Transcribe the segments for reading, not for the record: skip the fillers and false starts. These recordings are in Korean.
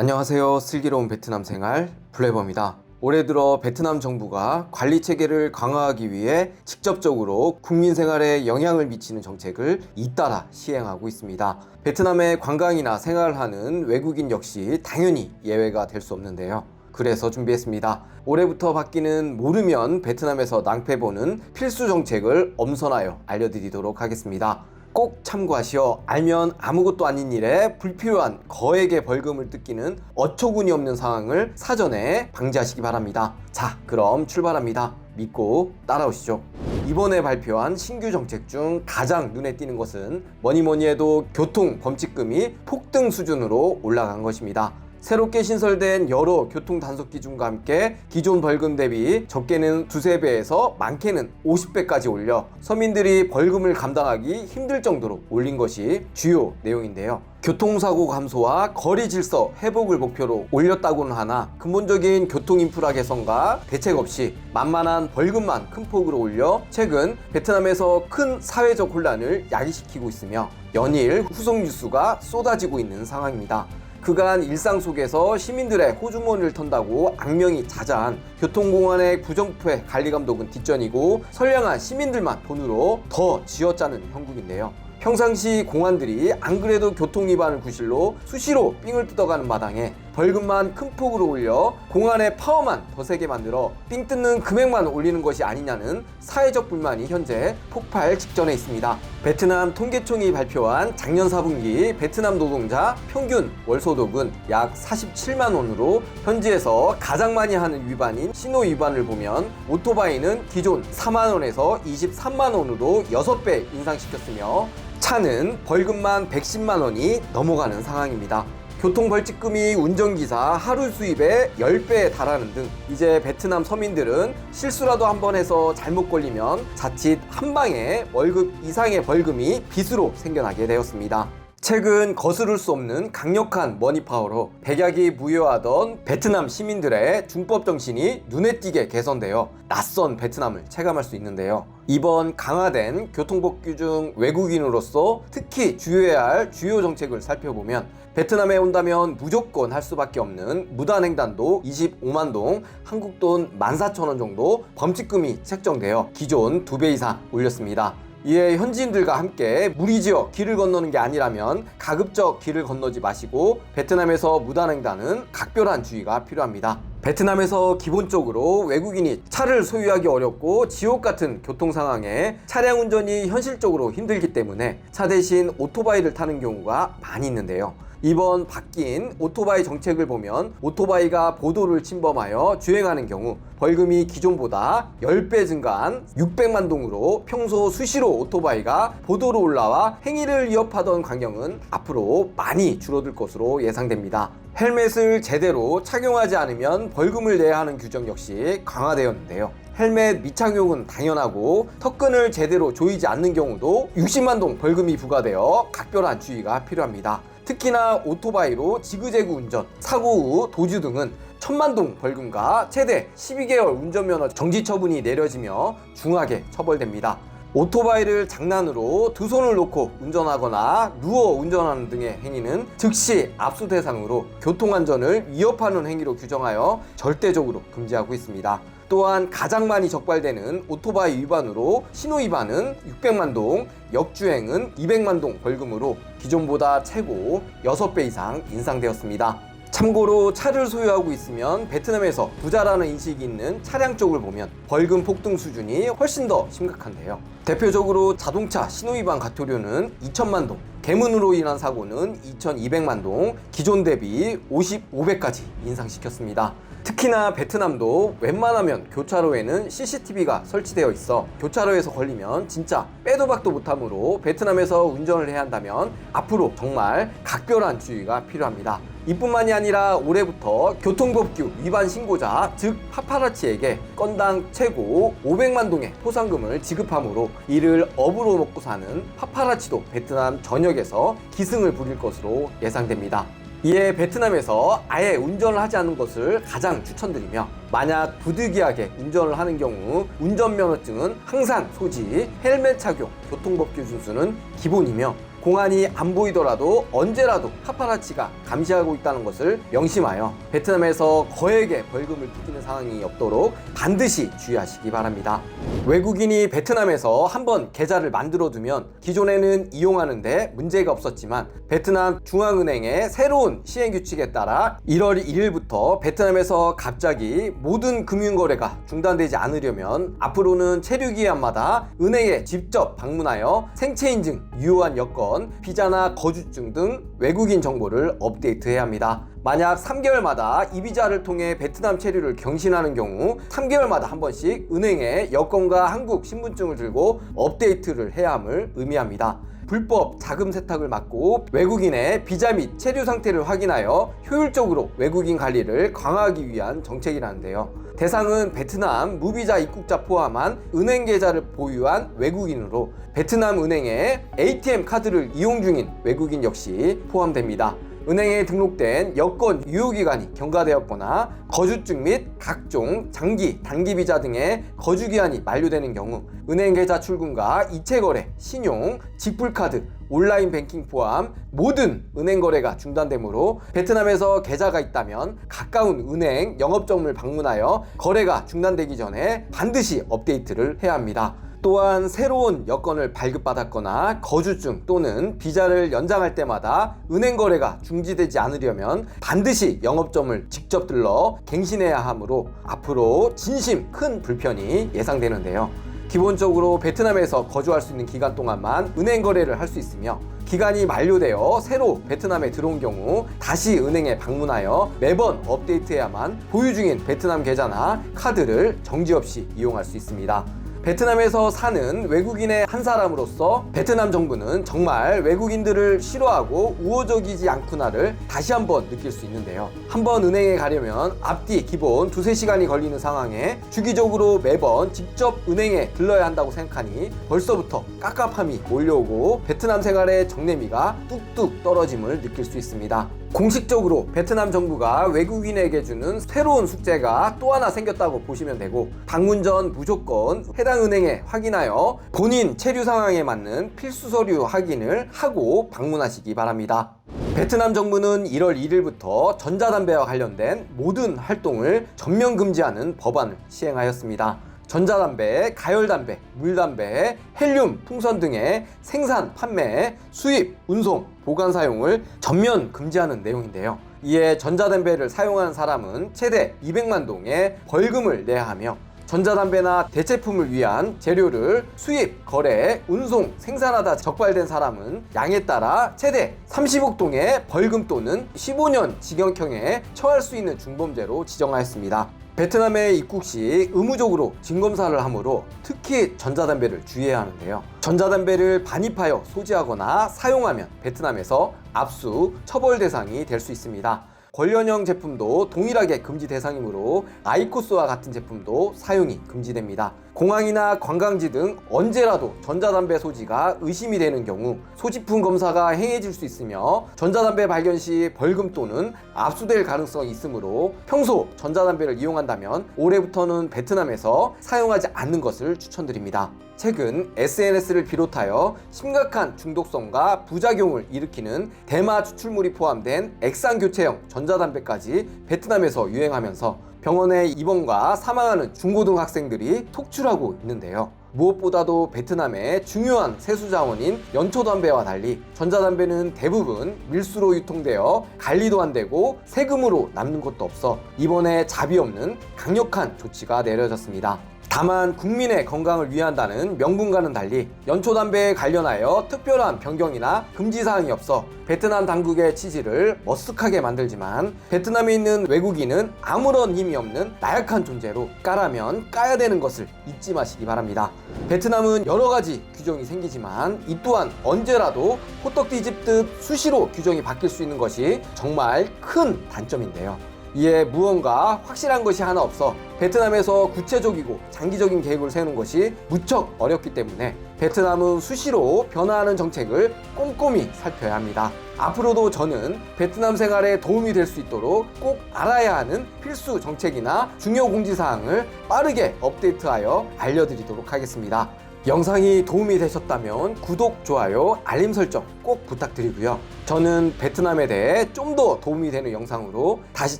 안녕하세요. 슬기로운 베트남 생활 블레버입니다. 올해 들어 베트남 정부가 관리 체계를 강화하기 위해 직접적으로 국민 생활에 영향을 미치는 정책을 잇따라 시행하고 있습니다. 베트남에 관광이나 생활하는 외국인 역시 당연히 예외가 될 수 없는데요. 그래서 준비했습니다. 올해부터 바뀌는 모르면 베트남에서 낭패보는 필수 정책을 엄선하여 알려드리도록 하겠습니다. 꼭 참고하시어 알면 아무것도 아닌 일에 불필요한 거액의 벌금을 뜯기는 어처구니 없는 상황을 사전에 방지하시기 바랍니다. 자, 그럼 출발합니다. 믿고 따라오시죠. 이번에 발표한 신규 정책 중 가장 눈에 띄는 것은 뭐니 해도 교통 범칙금이 폭등 수준으로 올라간 것입니다. 새롭게 신설된 여러 교통 단속 기준과 함께 기존 벌금 대비 적게는 두세 배에서 많게는 50배까지 올려 서민들이 벌금을 감당하기 힘들 정도로 올린 것이 주요 내용인데요. 교통사고 감소와 거리 질서 회복을 목표로 올렸다고는 하나 근본적인 교통 인프라 개선과 대책 없이 만만한 벌금만 큰 폭으로 올려 최근 베트남에서 큰 사회적 혼란을 야기시키고 있으며 연일 후속 뉴스가 쏟아지고 있는 상황입니다. 그간 일상 속에서 시민들의 호주머니를 턴다고 악명이 자자한 교통공안의 부정부패 관리감독은 뒷전이고 선량한 시민들만 돈으로 더 쥐어짜는 형국인데요. 평상시 공안들이 안 그래도 교통위반을 구실로 수시로 삥을 뜯어가는 마당에 벌금만 큰 폭으로 올려 공안의 파워만 더 세게 만들어 삥 뜯는 금액만 올리는 것이 아니냐는 사회적 불만이 현재 폭발 직전에 있습니다. 베트남 통계청이 발표한 작년 4분기 베트남 노동자 평균 월소득은 약 47만 원으로 현지에서 가장 많이 하는 위반인 신호 위반을 보면 오토바이는 기존 4만 원에서 23만 원으로 6배 인상시켰으며 차는 벌금만 110만 원이 넘어가는 상황입니다. 교통벌칙금이 운전기사 하루 수입의 10배에 달하는 등 이제 베트남 서민들은 실수라도 한번 해서 잘못 걸리면 자칫 한 방에 월급 이상의 벌금이 빚으로 생겨나게 되었습니다. 최근 거스를 수 없는 강력한 머니파워로 백약이 무효하던 베트남 시민들의 준법 정신이 눈에 띄게 개선되어 낯선 베트남을 체감할 수 있는데요. 이번 강화된 교통법규 중 외국인으로서 특히 주의해야 할 주요 정책을 살펴보면 베트남에 온다면 무조건 할 수밖에 없는 무단횡단도 25만 동, 한국 돈 14,000원 정도 범칙금이 책정되어 기존 2배 이상 올렸습니다. 이에 현지인들과 함께 무리지어 길을 건너는 게 아니라면 가급적 길을 건너지 마시고 베트남에서 무단횡단은 각별한 주의가 필요합니다. 베트남에서 기본적으로 외국인이 차를 소유하기 어렵고 지옥 같은 교통 상황에 차량 운전이 현실적으로 힘들기 때문에 차 대신 오토바이를 타는 경우가 많이 있는데요. 이번 바뀐 오토바이 정책을 보면 오토바이가 보도를 침범하여 주행하는 경우 벌금이 기존보다 10배 증가한 600만 동으로 평소 수시로 오토바이가 보도로 올라와 행위를 위협하던 광경은 앞으로 많이 줄어들 것으로 예상됩니다. 헬멧을 제대로 착용하지 않으면 벌금을 내야 하는 규정 역시 강화되었는데요. 헬멧 미착용은 당연하고 턱끈을 제대로 조이지 않는 경우도 60만 동 벌금이 부과되어 각별한 주의가 필요합니다. 특히나 오토바이로 지그재그 운전, 사고 후 도주 등은 1000만 동 벌금과 최대 12개월 운전면허 정지 처분이 내려지며 중하게 처벌됩니다. 오토바이를 장난으로 두 손을 놓고 운전하거나 누워 운전하는 등의 행위는 즉시 압수 대상으로 교통안전을 위협하는 행위로 규정하여 절대적으로 금지하고 있습니다. 또한 가장 많이 적발되는 오토바이 위반으로 신호 위반은 600만 동, 역주행은 200만 동 벌금으로 기존보다 최고 6배 이상 인상되었습니다. 참고로 차를 소유하고 있으면 베트남에서 부자라는 인식이 있는 차량 쪽을 보면 벌금 폭등 수준이 훨씬 더 심각한데요. 대표적으로 자동차 신호위반 과태료는 2천만 동, 개문으로 인한 사고는 2,200만 동, 기존 대비 55배까지 인상시켰습니다. 특히나 베트남도 웬만하면 교차로에는 CCTV가 설치되어 있어 교차로에서 걸리면 진짜 빼도 박도 못하므로 베트남에서 운전을 해야 한다면 앞으로 정말 각별한 주의가 필요합니다. 이뿐만이 아니라 올해부터 교통법규 위반 신고자 즉 파파라치에게 건당 최고 500만 동의 포상금을 지급하므로 이를 업으로 먹고 사는 파파라치도 베트남 전역에서 기승을 부릴 것으로 예상됩니다. 이에 베트남에서 아예 운전을 하지 않는 것을 가장 추천드리며 만약 부득이하게 운전을 하는 경우 운전면허증은 항상 소지, 헬멧 착용, 교통법규 준수는 기본이며 공안이 안 보이더라도 언제라도 파파라치가 감시하고 있다는 것을 명심하여 베트남에서 거액의 벌금을 뜯기는 상황이 없도록 반드시 주의하시기 바랍니다. 외국인이 베트남에서 한번 계좌를 만들어 두면 기존에는 이용하는데 문제가 없었지만 베트남 중앙은행의 새로운 시행규칙에 따라 1월 1일부터 베트남에서 갑자기 모든 금융거래가 중단되지 않으려면 앞으로는 체류기한마다 은행에 직접 방문하여 생체인증, 유효한 여권, 비자나 거주증 등 외국인 정보를 업데이트해야 합니다. 만약 3개월마다 이 비자를 통해 베트남 체류를 경신하는 경우 3개월마다 한 번씩 은행에 여권과 한국 신분증을 들고 업데이트를 해야 함을 의미합니다. 불법 자금 세탁을 막고 외국인의 비자 및 체류 상태를 확인하여 효율적으로 외국인 관리를 강화하기 위한 정책이라는데요. 대상은 베트남 무비자 입국자 포함한 은행 계좌를 보유한 외국인으로 베트남 은행의 ATM 카드를 이용 중인 외국인 역시 포함됩니다. 은행에 등록된 여권 유효기간이 경과되었거나 거주증 및 각종 장기, 단기 비자 등의 거주기한이 만료되는 경우 은행 계좌 출금과 이체거래, 신용, 직불카드, 온라인 뱅킹 포함 모든 은행 거래가 중단되므로 베트남에서 계좌가 있다면 가까운 은행 영업점을 방문하여 거래가 중단되기 전에 반드시 업데이트를 해야 합니다. 또한 새로운 여권을 발급받았거나 거주증 또는 비자를 연장할 때마다 은행 거래가 중지되지 않으려면 반드시 영업점을 직접 들러 갱신해야 하므로 앞으로 진심 큰 불편이 예상되는데요. 기본적으로 베트남에서 거주할 수 있는 기간 동안만 은행 거래를 할 수 있으며 기간이 만료되어 새로 베트남에 들어온 경우 다시 은행에 방문하여 매번 업데이트해야만 보유 중인 베트남 계좌나 카드를 정지 없이 이용할 수 있습니다. 베트남에서 사는 외국인의 한 사람으로서 베트남 정부는 정말 외국인들을 싫어하고 우호적이지 않구나를 다시 한번 느낄 수 있는데요. 한번 은행에 가려면 앞뒤 기본 2-3시간이 걸리는 상황에 주기적으로 매번 직접 은행에 들러야 한다고 생각하니 벌써부터 깝깝함이 몰려오고 베트남 생활의 정내미가 뚝뚝 떨어짐을 느낄 수 있습니다. 공식적으로 베트남 정부가 외국인에게 주는 새로운 숙제가 또 하나 생겼다고 보시면 되고 방문 전 무조건 해당 은행에 확인하여 본인 체류 상황에 맞는 필수 서류 확인을 하고 방문하시기 바랍니다. 베트남 정부는 1월 1일부터 전자담배와 관련된 모든 활동을 전면 금지하는 법안을 시행하였습니다. 전자담배, 가열담배, 물담배, 헬륨, 풍선 등의 생산, 판매, 수입, 운송, 보관 사용을 전면 금지하는 내용인데요. 이에 전자담배를 사용한 사람은 최대 200만 동의 벌금을 내야 하며 전자담배나 대체품을 위한 재료를 수입, 거래, 운송, 생산하다 적발된 사람은 양에 따라 최대 30억 동의 벌금 또는 15년 징역형에 처할 수 있는 중범죄로 지정하였습니다. 베트남에 입국 시 의무적으로 진검사를 하므로 특히 전자담배를 주의해야 하는데요. 전자담배를 반입하여 소지하거나 사용하면 베트남에서 압수, 처벌 대상이 될 수 있습니다. 관련형 제품도 동일하게 금지 대상이므로 아이코스와 같은 제품도 사용이 금지됩니다. 공항이나 관광지 등 언제라도 전자담배 소지가 의심이 되는 경우 소지품 검사가 행해질 수 있으며 전자담배 발견 시 벌금 또는 압수될 가능성이 있으므로 평소 전자담배를 이용한다면 올해부터는 베트남에서 사용하지 않는 것을 추천드립니다. 최근 SNS를 비롯하여 심각한 중독성과 부작용을 일으키는 대마 추출물이 포함된 액상교체형 전자담배까지 베트남에서 유행하면서 병원에 입원과 사망하는 중고등학생들이 속출하고 있는데요. 무엇보다도 베트남의 중요한 세수자원인 연초담배와 달리 전자담배는 대부분 밀수로 유통되어 관리도 안 되고 세금으로 남는 것도 없어 이번에 자비 없는 강력한 조치가 내려졌습니다. 다만 국민의 건강을 위한다는 명분과는 달리 연초담배에 관련하여 특별한 변경이나 금지사항이 없어 베트남 당국의 취지를 머쓱하게 만들지만 베트남에 있는 외국인은 아무런 힘이 없는 나약한 존재로 까라면 까야 되는 것을 잊지 마시기 바랍니다. 베트남은 여러 가지 규정이 생기지만 이 또한 언제라도 호떡 뒤집듯 수시로 규정이 바뀔 수 있는 것이 정말 큰 단점인데요. 이에 무언가 확실한 것이 하나 없어 베트남에서 구체적이고 장기적인 계획을 세우는 것이 무척 어렵기 때문에 베트남은 수시로 변화하는 정책을 꼼꼼히 살펴야 합니다. 앞으로도 저는 베트남 생활에 도움이 될 수 있도록 꼭 알아야 하는 필수 정책이나 중요 공지사항을 빠르게 업데이트하여 알려드리도록 하겠습니다. 영상이 도움이 되셨다면 구독, 좋아요, 알림 설정 꼭 부탁드리고요. 저는 베트남에 대해 좀 더 도움이 되는 영상으로 다시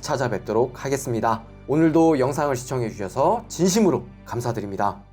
찾아뵙도록 하겠습니다. 오늘도 영상을 시청해 주셔서 진심으로 감사드립니다.